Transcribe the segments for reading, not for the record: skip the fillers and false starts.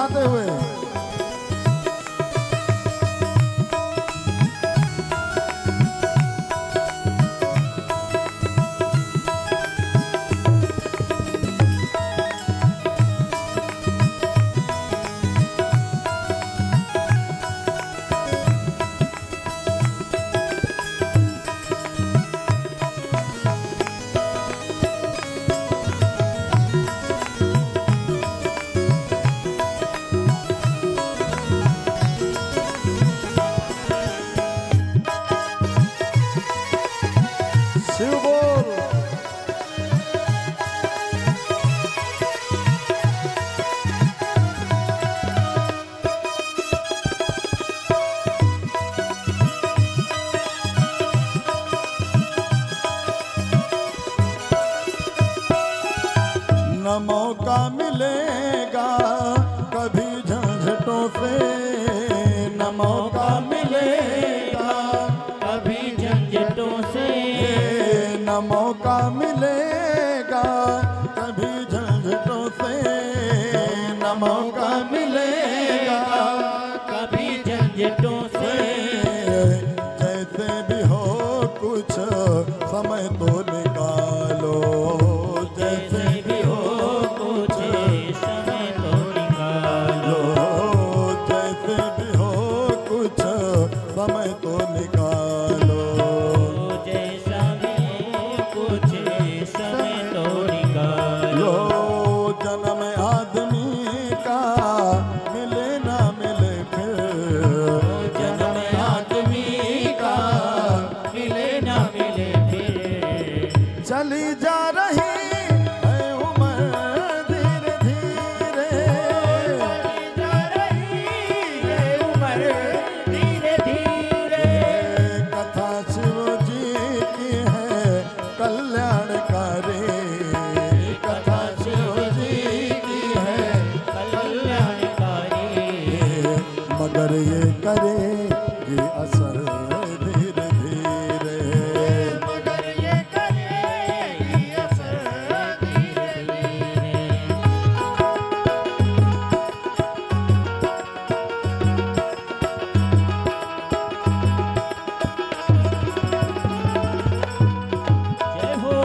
उठाते हुए शिव बोल। न मौका मिलेगा कभी झंझटों से, न मौका मिलेगा कभी झंझटों से, न मौका मिलेगा कभी झंझटों से, न मौका मिलेगा कभी झंझटों से। जैसे भी हो कुछ समय तो निकालो, जैसे भी हो कुछ समय तो निकालो, जैसे भी हो कुछ समय तो निकालो, जैसा भी हो कुछ समय तो निकालो। जन्म आदमी का मिले ना मिले फिर, जन्म आदमी का मिले ना मिले फिर। चली जा रही है उम्र धीरे धीरे, चली जा रही है उम्र धीरे धीरे। कथा शिव जी की है कल्याणकारी, कथा शिव जी की है कल्याणकारी। मगर ये करेगी असर धीरे धीरे, मगर ये करेगी असर धीरे धीरे। जय हो।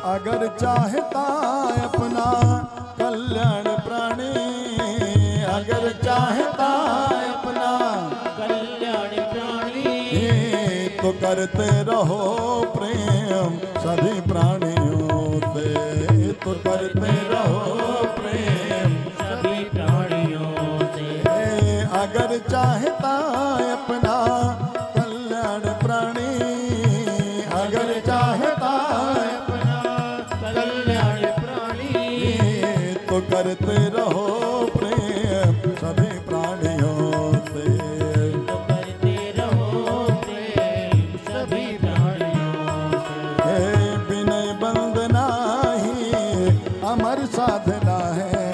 अगर चाहता अपना कल्याण प्राणी, अगर चाहता अपना कल्याण प्राणी, तो करते रहो प्रेम सभी प्राणियों से, तो करते रहो प्रेम सभी प्राणियों से। अगर चाहता अपना कल्याण प्राणी, अगर चाहता अपना कल्याण प्राणी, तो करते रहो प्रेम सभी प्राणियों से, तो करते रहो प्रेम सभी प्राणियों से। विनय बंदना ही अमर साधना है,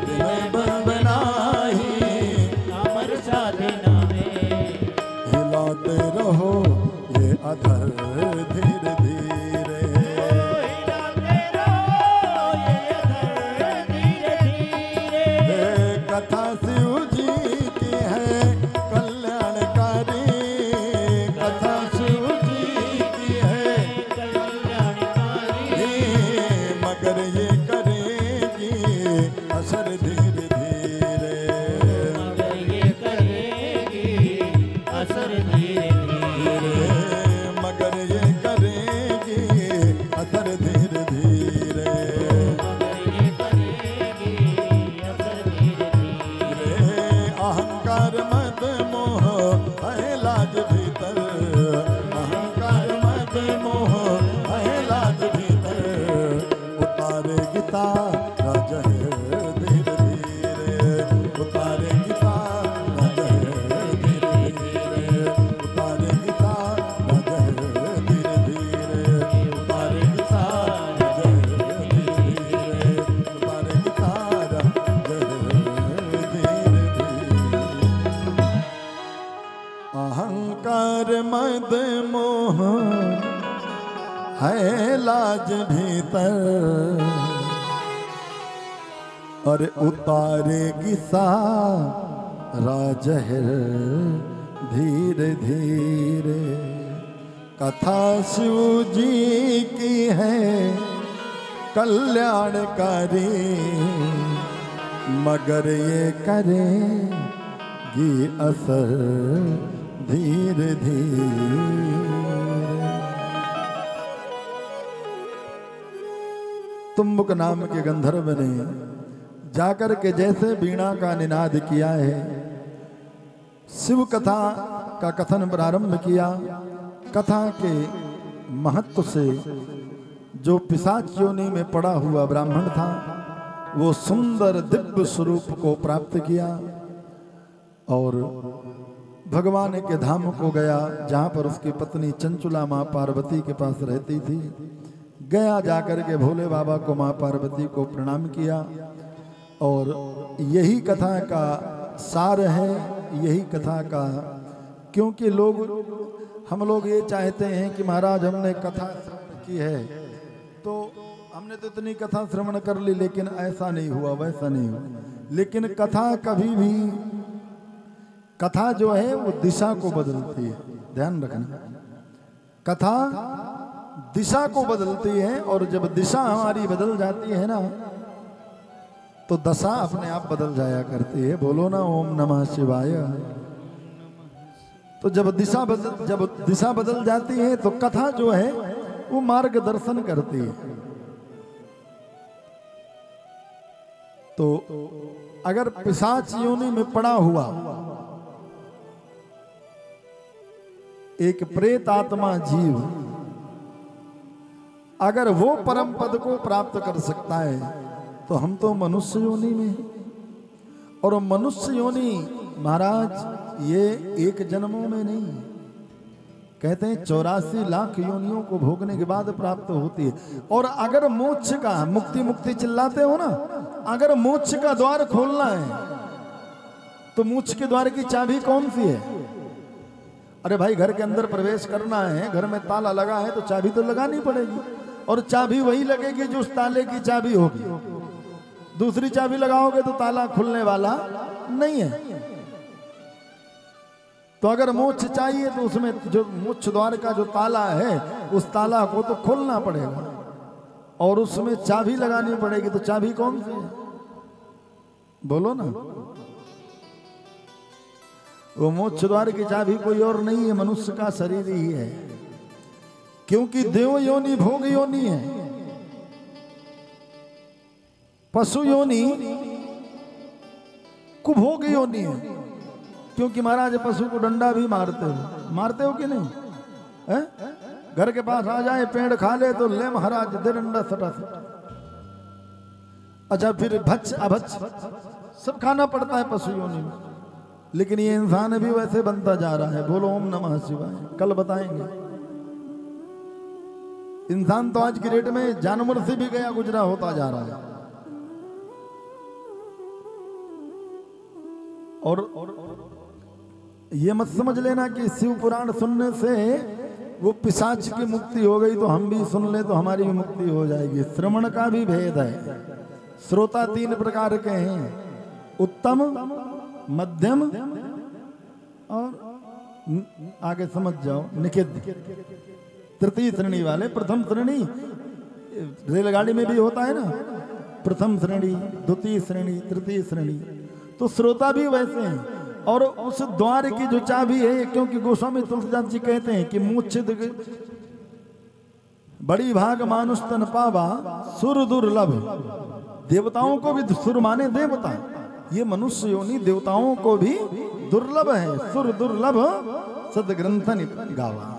विनय बंदना ही अमर साधना है। हिलाते रहो ये अधर धीरे धीरे, हिलाते रहो ये अधर धीरे धीरे। लाज भीतर और उतारेगी सारा जहर धीरे धीरे। कथा शिव जी की है कल्याणकारी, मगर ये करेगी असर धीरे धीरे। तुम्बुक नाम के गंधर्व ने जाकर के जैसे वीणा का निनाद किया है, शिव कथा का कथन प्रारंभ किया। कथा के महत्व से जो पिशाच योनि में पड़ा हुआ ब्राह्मण था वो सुंदर दिव्य स्वरूप को प्राप्त किया और भगवान के धाम को गया, जहाँ पर उसकी पत्नी चंचुला माँ पार्वती के पास रहती थी। गया जाकर के भोले बाबा को माँ पार्वती को प्रणाम किया और यही कथा का सार है, यही कथा का। क्योंकि हम लोग ये चाहते हैं कि महाराज हमने कथा की है तो हमने तो इतनी कथा श्रवण कर ली, लेकिन ऐसा नहीं हुआ, वैसा नहीं हुआ। लेकिन कथा कभी भी, कथा जो है वो दिशा को बदलती है, ध्यान रखना। कथा दिशा को बदलती है और जब दिशा हमारी बदल जाती है ना तो दशा अपने आप बदल जाया करती है। बोलो ना ओम नमः शिवाय। तो जब दिशा बदल जाती है तो कथा जो है वो मार्गदर्शन करती है। तो अगर पिशाच योनि में पड़ा हुआ एक प्रेत आत्मा जीव अगर वो परम पद को प्राप्त कर सकता है तो हम तो मनुष्य योनि में हैं। और मनुष्य योनि महाराज ये एक जन्मों में नहीं, कहते हैं 84 लाख योनियों को भोगने के बाद प्राप्त होती है। और अगर मोक्ष का, मुक्ति मुक्ति चिल्लाते हो ना, अगर मोक्ष का द्वार खोलना है तो मोक्ष के द्वार की चाबी कौन सी है? अरे भाई घर के अंदर प्रवेश करना है, घर में ताला लगा है तो चाबी तो लगानी पड़ेगी और चाबी वही लगेगी जो उस ताले की चाबी होगी। दूसरी चाबी लगाओगे तो ताला खुलने वाला नहीं है। तो अगर मोक्ष चाहिए तो उसमें जो मोक्ष द्वार का जो ताला है उस ताला को तो खोलना पड़ेगा और उसमें चाबी लगानी पड़ेगी। तो चाबी कौन सी है? बोलो ना। वो मोक्ष द्वार की चाबी कोई और नहीं है, मनुष्य का शरीर ही है। क्योंकि देव योनि भोग योनि है, पशु योनि कुभोग योनि है। क्योंकि महाराज पशु को डंडा भी मारते हो कि नहीं है? घर के पास आ जाए, पेड़ खा ले तो ले महाराज दे डंडा सटा सटा। अच्छा फिर भच अभच सब खाना पड़ता है पशु योनि में। लेकिन ये इंसान भी वैसे बनता जा रहा है। बोलो ओम नमः शिवाय। कल बताएंगे। इंसान तो आज की डेट में जानवर से भी गया गुजरा होता जा रहा है। और ये मत समझ लेना कि शिव पुराण सुनने से वो पिशाच की मुक्ति हो गई तो हम भी सुन ले तो हमारी भी मुक्ति हो जाएगी। श्रवण का भी भेद है। श्रोता 3 प्रकार के हैं, उत्तम, मध्यम और आगे समझ जाओ निषिद्ध। तृतीय श्रेणी वाले, प्रथम श्रेणी रेलगाड़ी में भी होता है ना, प्रथम श्रेणी, द्वितीय श्रेणी, तृतीय श्रेणी। तो श्रोता भी वैसे हैं। और उस द्वार की जो चाबी है, क्योंकि गोस्वामी तुलसीदास जी कहते हैं कि मुच्छिद बड़ी भाग मानुष तन पावा सुर दुर्लभ। देवताओं को भी सुर माने देवता, ये मनुष्य योनि देवताओं को भी दुर्लभ है। सुर दुर्लभ सदग्रंथन गावा।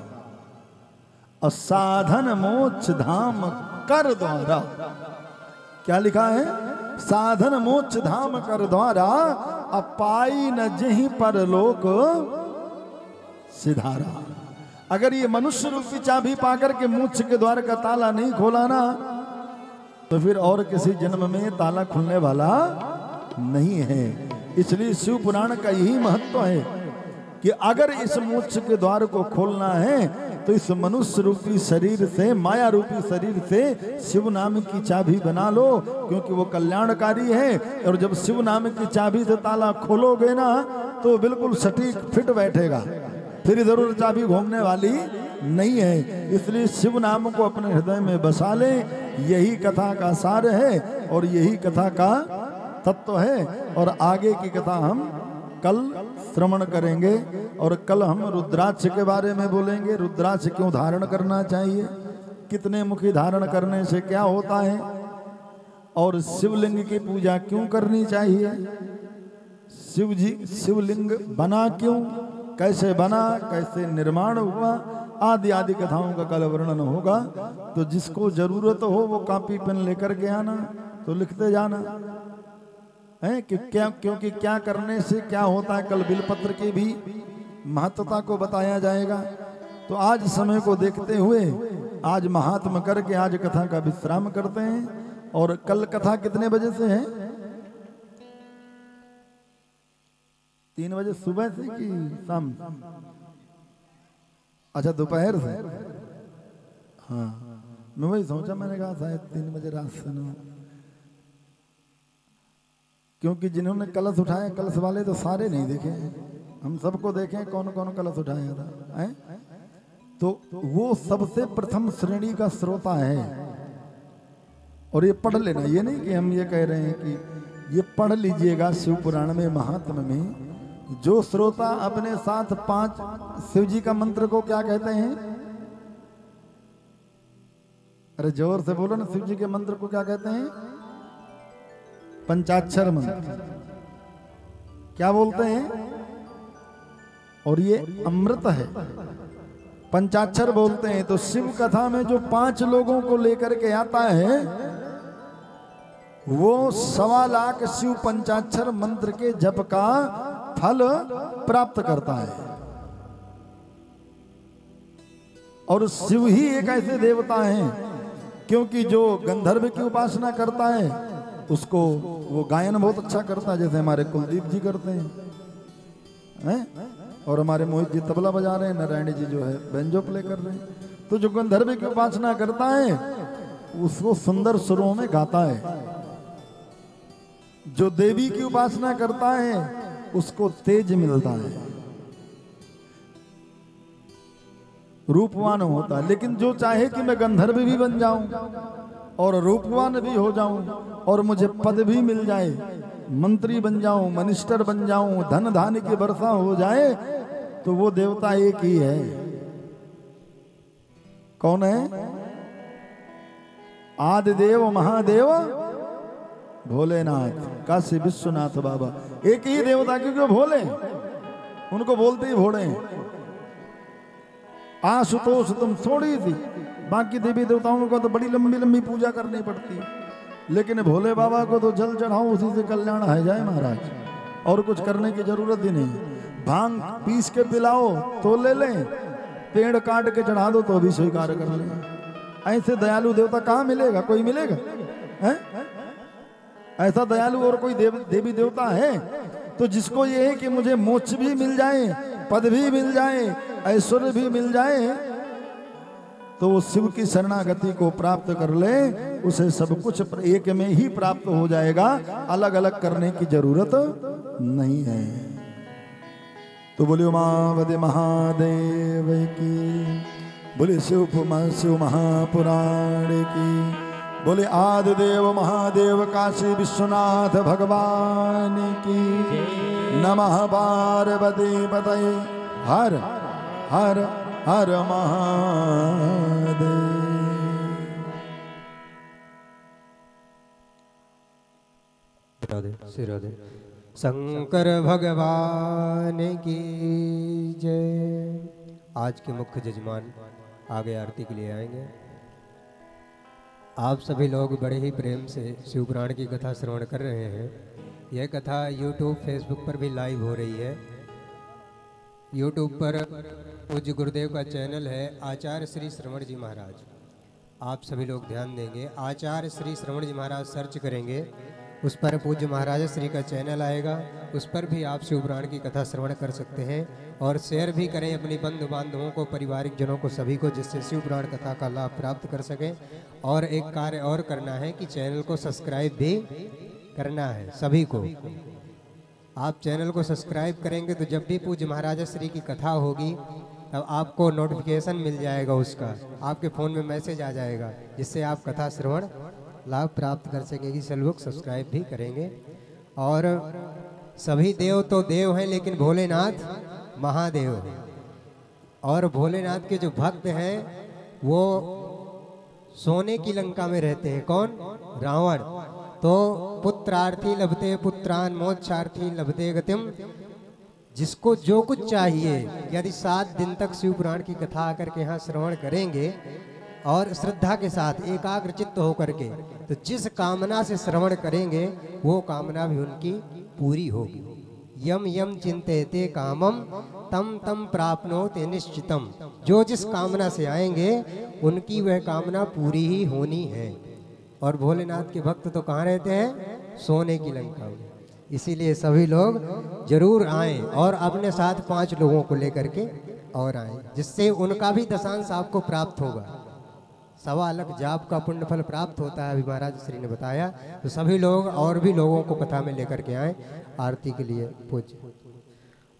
असाधन मोक्ष धाम कर द्वारा। क्या लिखा है? साधन मोक्ष धाम कर द्वारा, अपाई न जही पर लोक सिधारा। अगर ये मनुष्य रूपी चाबी पाकर के मोक्ष के द्वार का ताला नहीं खोला ना तो फिर और किसी जन्म में ताला खुलने वाला नहीं है। इसलिए शिव पुराण का यही महत्व है कि अगर इस मोक्ष के द्वार को खोलना है तो इस मनुष्य रूपी शरीर से, माया रूपी शरीर से शिव नाम की चाबी बना लो, क्योंकि वो कल्याणकारी है। और जब शिव नाम की चाबी से ताला खोलोगे ना तो बिल्कुल सटीक फिट बैठेगा, फिर इधर उधर चाबी घूमने वाली नहीं है। इसलिए शिव नाम को अपने हृदय में बसा ले, यही कथा का सार है और यही कथा का तत्व है। और आगे की कथा हम कल श्रवण करेंगे और कल हम रुद्राक्ष के बारे में बोलेंगे। रुद्राक्ष क्यों धारण करना चाहिए, कितने मुखी धारण करने से क्या होता है, और शिवलिंग की पूजा क्यों करनी चाहिए, शिव जी शिवलिंग बना क्यों, कैसे बना, कैसे निर्माण हुआ, आदि आदि कथाओं का कल वर्णन होगा। तो जिसको जरूरत हो वो कॉपी पेन लेकर के आना, तो लिखते जाना है कि क्या, क्योंकि क्या करने से क्या होता है, कल बिलपत्र की भी महत्वता को बताया जाएगा। तो आज समय को देखते हुए आज महात्म करके आज कथा का विश्राम करते हैं। और कल कथा कितने बजे से है, 3 बजे सुबह से कि शाम, अच्छा दोपहर से। हाँ मैं वही सोचा, मैंने कहा शायद 3 बजे रात से ना, क्योंकि जिन्होंने कलश उठाया, कलश वाले तो सारे नहीं देखे, हम सबको देखें कौन कौन कलश उठाया था है? तो वो सबसे प्रथम श्रेणी का श्रोता है। और ये पढ़ लेना, ये नहीं कि हम ये कह रहे हैं कि ये पढ़ लीजिएगा शिव पुराण में, महात्म में। जो श्रोता अपने साथ 5 शिव जी का मंत्र को क्या कहते हैं, अरे जोर से बोलो ना, शिव जी के मंत्र को क्या कहते हैं, पंचाक्षर मंत्र क्या बोलते हैं, और ये अमृत है, पंचाक्षर बोलते हैं। तो शिव कथा में जो 5 लोगों को लेकर के आता है वो 1.25 लाख शिव पंचाक्षर मंत्र के जप का फल प्राप्त करता है। और शिव ही एक ऐसे देवता हैं, क्योंकि जो गंधर्व की उपासना करता है उसको वो गायन बहुत अच्छा करता है, जैसे हमारे कुलदीप जी करते हैं? और हमारे मोहित जी तबला बजा रहे हैं, नारायण जी जो है बेंजो प्ले कर रहे हैं। तो जो गंधर्व की उपासना करता है उसको सुंदर सुरों में गाता है, जो देवी की उपासना करता है उसको तेज मिलता है, रूपवान होता है। लेकिन जो चाहे कि मैं गंधर्व भी बन जाऊं और रूपवान भी हो जाऊं और मुझे पद भी मिल जाए, मंत्री बन जाऊं, मिनिस्टर बन जाऊं, धन धान्य की वर्षा हो जाए, तो वो देवता एक ही है। कौन है? आदिदेव महादेव भोलेनाथ, काशी विश्वनाथ बाबा, एक ही देवता, क्योंकि वो भोले, उनको बोलते ही भोले हैं। आशुतोष तुम थोड़ी थी, बाकी देवी देवताओं को तो बड़ी लंबी लंबी पूजा करनी पड़ती है, लेकिन भोले बाबा को तो जल चढ़ाओ, उसी से कल्याण है जाए महाराज, और कुछ करने की जरूरत ही नहीं। भांग पीस के पिलाओ तो ले लें, पेड़ काट के चढ़ा दो तो भी स्वीकार कर लें। ऐसे दयालु देवता कहाँ मिलेगा, कोई मिलेगा है? ऐसा दयालु और कोई देवी देवता है? तो जिसको ये है कि मुझे मोक्ष भी मिल जाए, पद भी मिल जाए, ऐश्वर्य भी मिल जाए, तो वो शिव की शरणागति को प्राप्त कर ले, उसे सब कुछ एक में ही प्राप्त हो जाएगा, अलग अलग करने की जरूरत नहीं है। तो बोलिए उमापति महादेव की, बोले शिव महापुराण की, बोले आदिदेव महादेव काशी विश्वनाथ भगवान की। नमः पार्वती पतये हर हर हर महादेव। राधे श्री राधे। शंकर भगवान की जय। आज के मुख्य जजमान आगे आरती के लिए आएंगे। आप सभी लोग बड़े ही प्रेम से शिव पुराण की कथा श्रवण कर रहे हैं। यह कथा YouTube, Facebook पर भी लाइव हो रही है। YouTube पर पूज्य गुरुदेव का चैनल है आचार्य श्री श्रवण जी महाराज। आप सभी लोग ध्यान देंगे, आचार्य श्री श्रवण जी महाराज सर्च करेंगे उस पर पूज्य महाराज श्री का चैनल आएगा, उस पर भी आप शिवपुराण की कथा श्रवण कर सकते हैं और शेयर भी करें अपने बंधु बांधवों को, पारिवारिक जनों को, सभी को, जिससे शिवपुराण कथा का लाभ प्राप्त कर सकें। और एक कार्य और करना है कि चैनल को सब्सक्राइब भी करना है सभी को। आप चैनल को सब्सक्राइब करेंगे तो जब भी पूज्य महाराज श्री की कथा होगी तब आपको नोटिफिकेशन मिल जाएगा, उसका आपके फ़ोन में मैसेज आ जाएगा, जिससे आप कथा श्रवण लाभ प्राप्त कर सकेंगे। सब लोग सब्सक्राइब भी करेंगे। और सभी देव तो देव हैं, लेकिन भोलेनाथ महादेव हैं। और भोलेनाथ के जो भक्त हैं वो सोने की लंका में रहते हैं। कौन? रावण। तो पुत्रार्थी लभते पुत्रान, मोक्षार्थी लभते गतिम। जिसको जो कुछ चाहिए, यदि 7 दिन तक शिवपुराण की कथा आकर के यहाँ श्रवण करेंगे और श्रद्धा के साथ एकाग्र चित्त होकर के, तो जिस कामना से श्रवण करेंगे वो कामना भी उनकी पूरी होगी। यम यम चिंतयते कामम तम तम प्राप्नोति निश्चितम। जो जिस कामना से आएंगे उनकी वह कामना पूरी ही होनी है। और भोलेनाथ के भक्त तो कहाँ रहते हैं? सोने की लंका में। इसीलिए सभी लोग जरूर आएं और अपने साथ 5 लोगों को लेकर के और आएं, जिससे उनका भी दशांश आपको प्राप्त होगा। 1.25 लाख जाप का पुण्य फल प्राप्त होता है, अभी महाराज श्री ने बताया। तो सभी लोग और भी लोगों को कथा में लेकर के आए आरती के लिए। पूज्य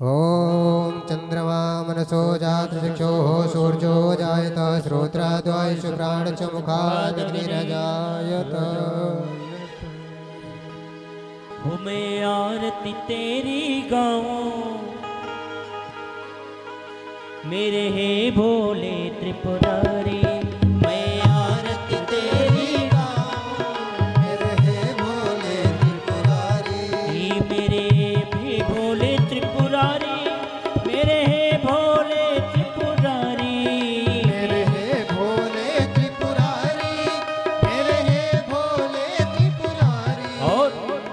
ओम चंद्रमा मनसो जात चक्षो सूर्यो जायत श्रोत्राद्वायुष प्राण च मुखादग्निरजायत। हो मैं आरती तेरी गाऊं, मेरे हे भोले त्रिपुरारी। मैं आरती तेरी गाऊं, मेरे हे भोले त्रिपुरारी। मेरे हे भोले त्रिपुरारी, मेरे हे भोले त्रिपुरारी, मेरे हे भोले त्रिपुरारी, मेरे हे भोले त्रिपुरारी। और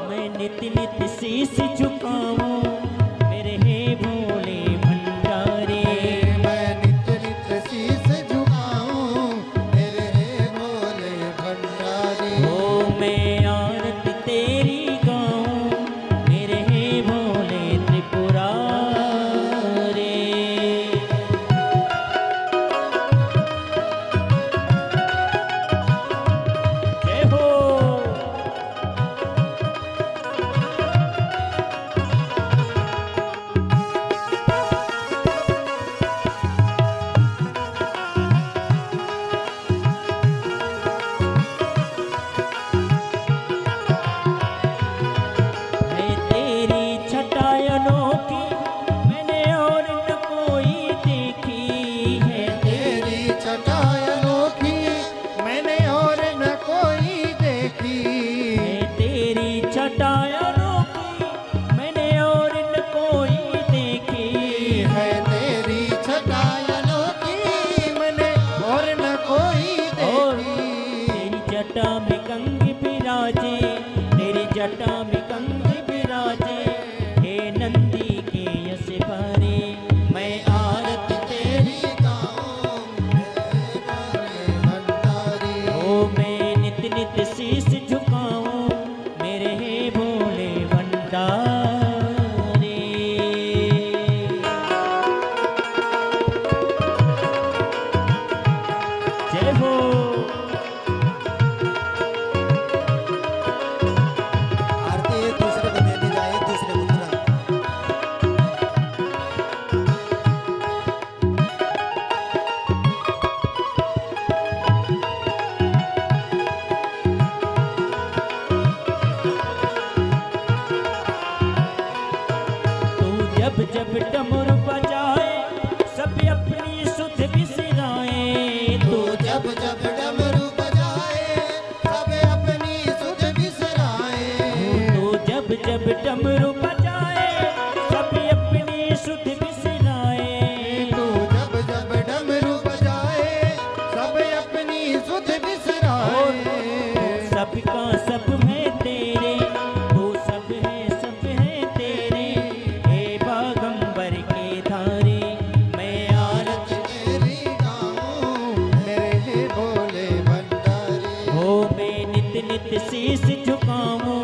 मैं नित नित शीश झुकाऊं, मेरे हे भोले भंडारी। मैं नित नित शीश झुकाऊं, मेरे हे भोले भंडारी। हो मैं आरती तेरी गाऊं, मेरे हे भोले त्रिपुरारी। जय हो। है तेरी छटा अनोखी, मैंने और न कोई देखी है। तेरी छटा अनोखी, मैंने और न कोई देखी। है तेरी छटा अनोखी, मैंने और न कोई देखी है तेरी छटा अनोखी, मैंने और न कोई और देखी। तेरी जटा में कंग बिराजे, तेरी जटा में कंग बिराजे, हे नंदी के यश भरे। मैं आरती तेरी गाऊं, मेरे भोले भंडारी। ओ मैं नित नित शीश झुकाऊं, मेरे हे भोले भंडारी। जय हो। आरती एक दूसरे को देने जाए, एक दूसरे को तुरंत। तू जब जब डमरू बजाए, सब अपनी सुध बिसराए। तू जब जब डमरू बजाए, सब अपनी सुध बिसराए। तू जब जब डमरू बजाए, सब अपनी सुध बिसराए। तू जब जब डमरू बजाए, सब अपनी सुध बिसराए। सबका सब है तेरे, तू सब है तेरे। हे बागंबर के धारे, मैं आरती तेरी गाऊं, मेरे हे भोले भंडारी। हो मैं नित नित शीश झुकाऊं,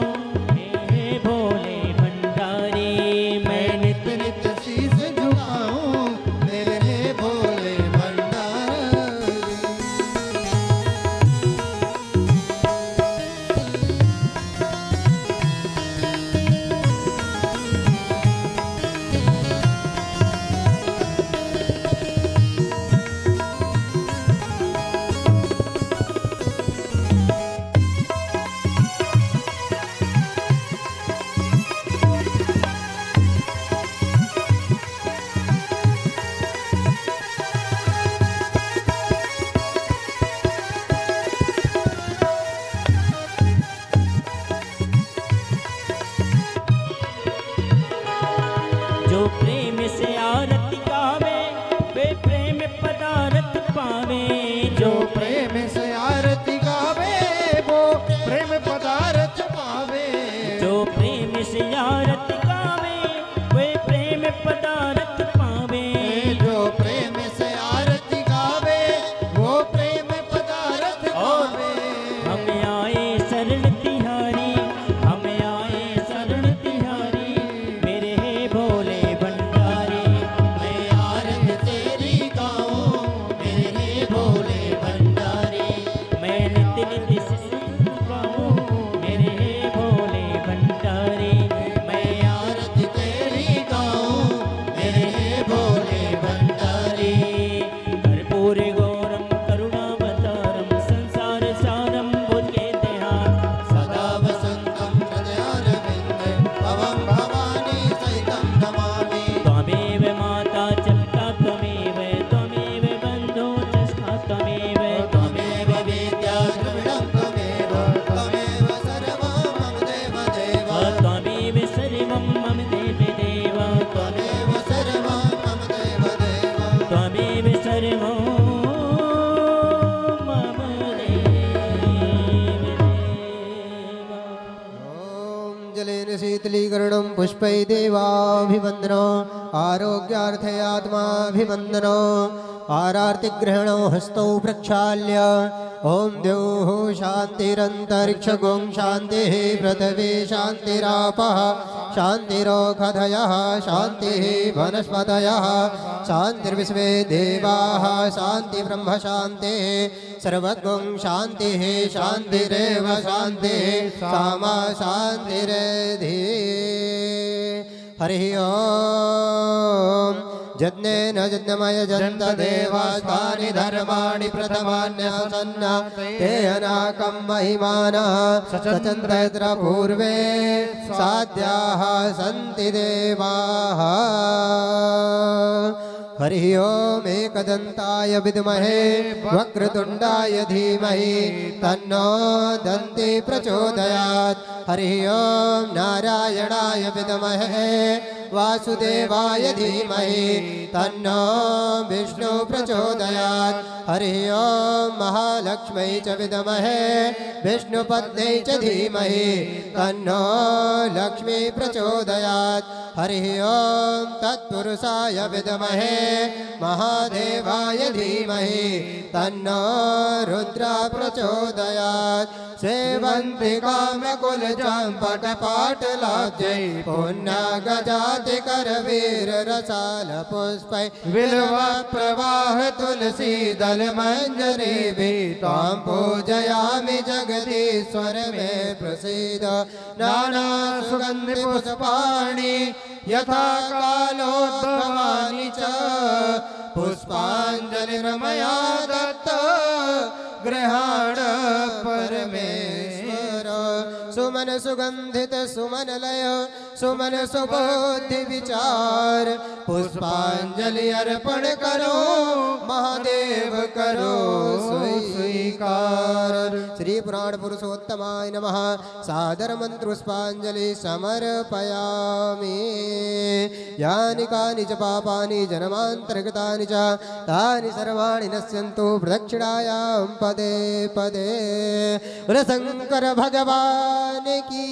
शीतलीकरणं पुष्पै देवाभिवन्दनो आरोग्यार्थे आत्माभिवन्दनो आरार्तिग्रहणो हस्तौ प्रक्षाल्य ओम द्योः शान्तिरन्तरिक्षगुं शान्तिः पृथिवी शान्तिरापः शान्तिरोषधयः शान्तिः वनस्पतयः शान्तिर्विश्वे देवाः शान्ति ब्रह्म शान्तिः सर्वगुं शान्तिः शान्तिरेव शान्तिः सामा शान्तिरेधि। हरिः ओम। यज्ञेन यज्ञमय जन्त देवास्तानि धर्माणि प्रथमान्यासन्न ते अनाकं महिमानः सचन्द्र पूर्वे साध्याः सन्ति देवाः। हरिः ओम। एकदन्ताय विद्महे वक्रतुण्डाय धीमहि तन्नो दन्ति प्रचोदयात्। हरिः ओम। नारायणाय विद्महे वासुदेवाय धीमहि तन्नो विष्णु प्रचोदयात्। हरिः ओम। महालक्ष्मै च विद्महे विष्णुपत्न्यै च धीमहि तन्नो लक्ष्मी प्रचोदयात्। हरिः ओम। तत्पुरुषाय विद्महे महादेवाय धीमहि तन्नो रुद्रा प्रचोदयात्। सेवन्ति कामकुलचम्पटपाटलाब्जै पुण्यगजाति करवीररसालपुष्पै बिल्वा प्रवाह तुलसी दलमञ्जरीभिः त्वां पूजयामि जगदीश्वर मे प्रसीद। नाना सुगन्धि पुष्पाणि यथा कालोद्भवानि च पुष्पाञ्जलिर्मया दत्त गृहाण परमेश्वर। सुमन सुगंधित सुमन लय सुमन सुबुद्धि विचार पुष्पांजलि अर्पण करो महादेव करो स्वीकार। श्री पुराण पुरुषोत्तमाय नमः। सादर मंत्र पुष्पांजलि समर्पयामि। यानि कानि च पापानि जन्मान्तरकृतानि च तानि सर्वाणि नश्यन्तु प्रदक्षिणायां पदे पदे। शंकर भगवान की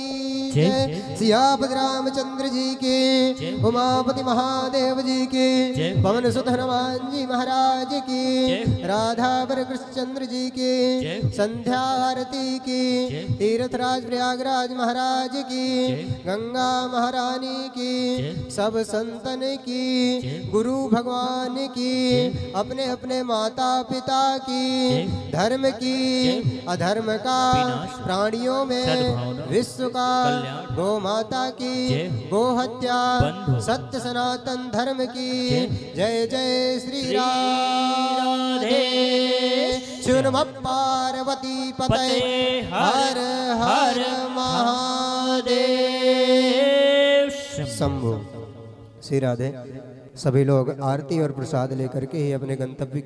जय। सियापति रामचंद्र जी की, उमापति महादेव जी की, पवन सुत हनुमान जी महाराज की, राधा वर कृष्णचंद्र जी की, संध्या आरती की, तीर्थराज प्रयागराज महाराज की, गंगा महारानी की, सब संतन की, गुरु भगवान की, अपने अपने माता पिता की, धर्म की अधर्म का, प्राणियों में विश्व का, गौ माता की, गो हत्या, सत्य सनातन धर्म की जय जय श्री राधे। सुन पार्वती पते हर हर महादेव शंभु। श्री राधे। सभी लोग आरती और प्रसाद लेकर के ही अपने गंतव्य